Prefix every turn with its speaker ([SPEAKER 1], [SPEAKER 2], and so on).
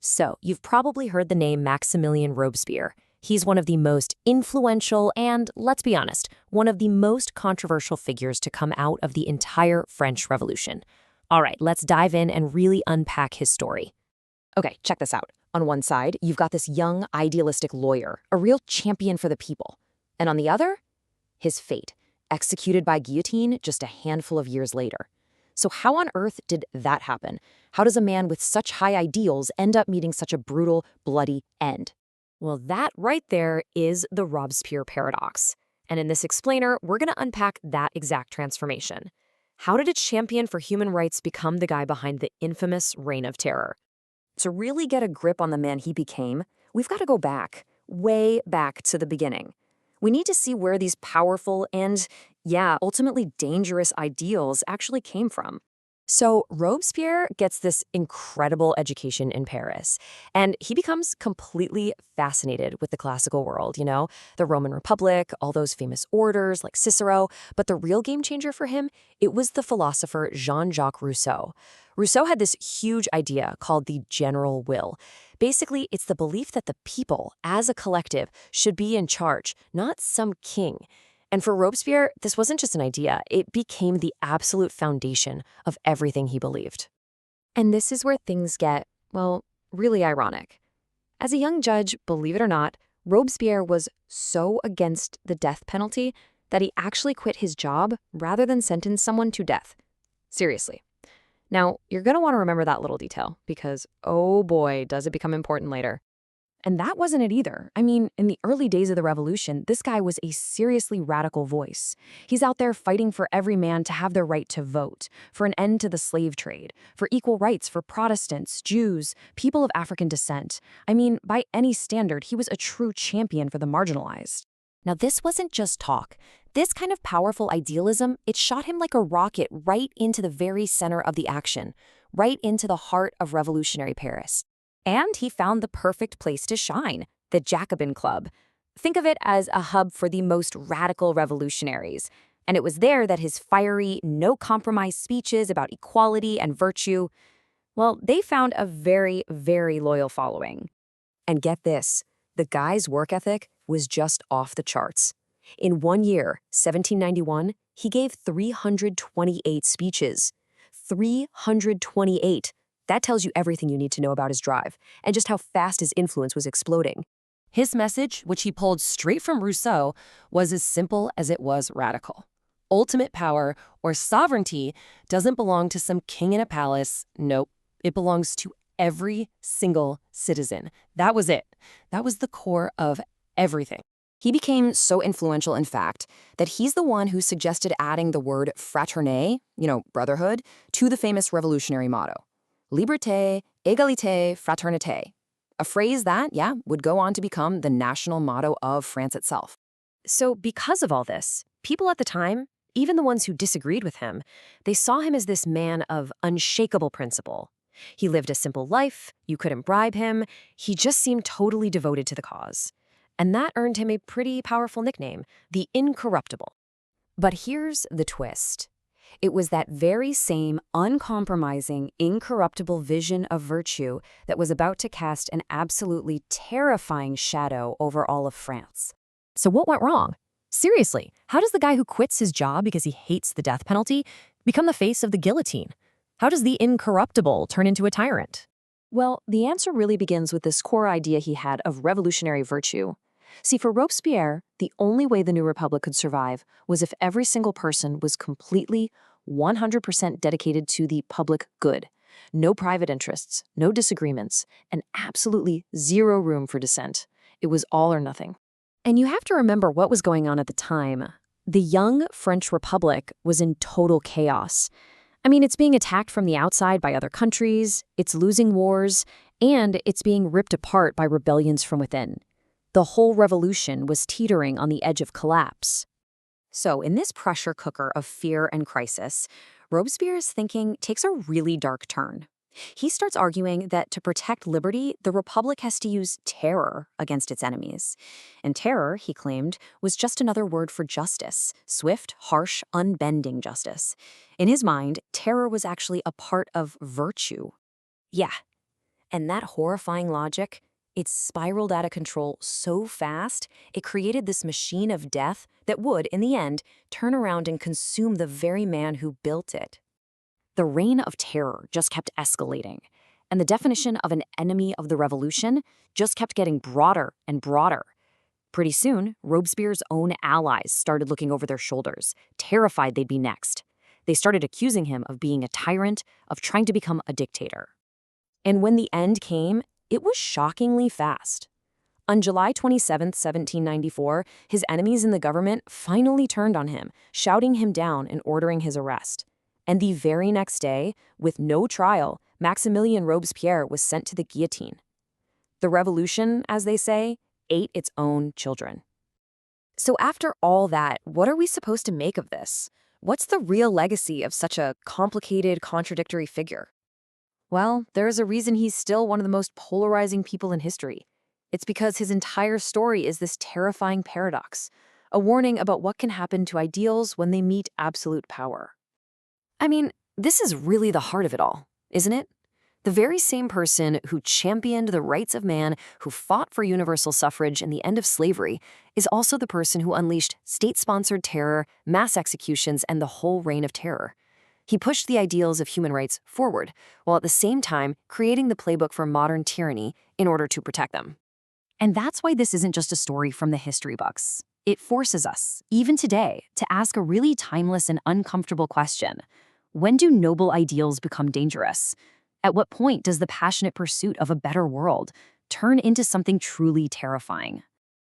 [SPEAKER 1] So, you've probably heard the name Maximilien Robespierre. He's one of the most influential and, let's be honest, one of the most controversial figures to come out of the entire French Revolution. All right, let's dive in and really unpack his story.
[SPEAKER 2] Okay, check this out. On one side, you've got this young, idealistic lawyer, a real champion for the people. And on the other, his fate, executed by guillotine just a handful of years later. So how on earth did that happen? How does a man with such high ideals end up meeting such a brutal, bloody end?
[SPEAKER 1] Well, that right there is the Robespierre paradox. And in this explainer, we're going to unpack that exact transformation. How did a champion for human rights become the guy behind the infamous Reign of Terror?
[SPEAKER 2] To really get a grip on the man he became, we've got to go back, way back to the beginning. We need to see where these powerful and, ultimately dangerous ideals actually came from.
[SPEAKER 1] So Robespierre gets this incredible education in Paris, and he becomes completely fascinated with the classical world, the Roman Republic, all those famous orators like Cicero. But the real game changer for him, it was the philosopher Jean-Jacques Rousseau. Rousseau had this huge idea called the general will. Basically, it's the belief that the people, as a collective, should be in charge, not some king. And for Robespierre, this wasn't just an idea. It became the absolute foundation of everything he believed. And this is where things get, well, really ironic. As a young judge, believe it or not, Robespierre was so against the death penalty that he actually quit his job rather than sentence someone to death. Seriously. Now, you're going to want to remember that little detail because, oh boy, does it become important later. And that wasn't it either. I mean, in the early days of the revolution, this guy was a seriously radical voice. He's out there fighting for every man to have their right to vote, for an end to the slave trade, for equal rights for Protestants, Jews, people of African descent. I mean, by any standard, he was a true champion for the marginalized. Now, this wasn't just talk. This kind of powerful idealism, it shot him like a rocket right into the very center of the action, right into the heart of revolutionary Paris. And he found the perfect place to shine, the Jacobin Club. Think of it as a hub for the most radical revolutionaries. And it was there that his fiery, no-compromise speeches about equality and virtue, well, they found a very, very loyal following. And get this, the guy's work ethic was just off the charts. In 1 year, 1791, he gave 328 speeches. 328. That tells you everything you need to know about his drive and just how fast his influence was exploding. His message, which he pulled straight from Rousseau, was as simple as it was radical. Ultimate power, or sovereignty, doesn't belong to some king in a palace. Nope, it belongs to every single citizen. That was it. That was the core of everything.
[SPEAKER 2] He became so influential, in fact, that he's the one who suggested adding the word fraternité, brotherhood, to the famous revolutionary motto. Liberté, égalité, fraternité. A phrase that, would go on to become the national motto of France itself.
[SPEAKER 1] So because of all this, people at the time, even the ones who disagreed with him, they saw him as this man of unshakable principle. He lived a simple life, you couldn't bribe him, he just seemed totally devoted to the cause. And that earned him a pretty powerful nickname, the Incorruptible. But here's the twist. It was that very same uncompromising, incorruptible vision of virtue that was about to cast an absolutely terrifying shadow over all of France. So what went wrong? Seriously, how does the guy who quits his job because he hates the death penalty become the face of the guillotine? How does the incorruptible turn into a tyrant? Well, the answer really begins with this core idea he had of revolutionary virtue. See, for Robespierre, the only way the new republic could survive was if every single person was completely, 100% dedicated to the public good. No private interests, no disagreements, and absolutely zero room for dissent. It was all or nothing. And you have to remember what was going on at the time. The young French Republic was in total chaos. I mean, it's being attacked from the outside by other countries, it's losing wars, and it's being ripped apart by rebellions from within. The whole revolution was teetering on the edge of collapse.
[SPEAKER 2] So in this pressure cooker of fear and crisis, Robespierre's thinking takes a really dark turn. He starts arguing that to protect liberty, the Republic has to use terror against its enemies. And terror, he claimed, was just another word for justice, swift, harsh, unbending justice. In his mind, terror was actually a part of virtue. Yeah. And that horrifying logic, it spiraled out of control so fast, it created this machine of death that would, in the end, turn around and consume the very man who built it. The reign of terror just kept escalating, and the definition of an enemy of the revolution just kept getting broader and broader. Pretty soon, Robespierre's own allies started looking over their shoulders, terrified they'd be next. They started accusing him of being a tyrant, of trying to become a dictator. And when the end came, it was shockingly fast. On July 27, 1794, his enemies in the government finally turned on him, shouting him down and ordering his arrest. And the very next day, with no trial, Maximilien Robespierre was sent to the guillotine. The revolution, as they say, ate its own children. So after all that, what are we supposed to make of this? What's the real legacy of such a complicated, contradictory figure? Well, there's a reason he's still one of the most polarizing people in history. It's because his entire story is this terrifying paradox, a warning about what can happen to ideals when they meet absolute power. I mean, this is really the heart of it all, isn't it? The very same person who championed the rights of man, who fought for universal suffrage and the end of slavery, is also the person who unleashed state-sponsored terror, mass executions, and the whole reign of terror. He pushed the ideals of human rights forward, while at the same time creating the playbook for modern tyranny in order to protect them. And that's why this isn't just a story from the history books. It forces us, even today, to ask a really timeless and uncomfortable question. When do noble ideals become dangerous? At what point does the passionate pursuit of a better world turn into something truly terrifying?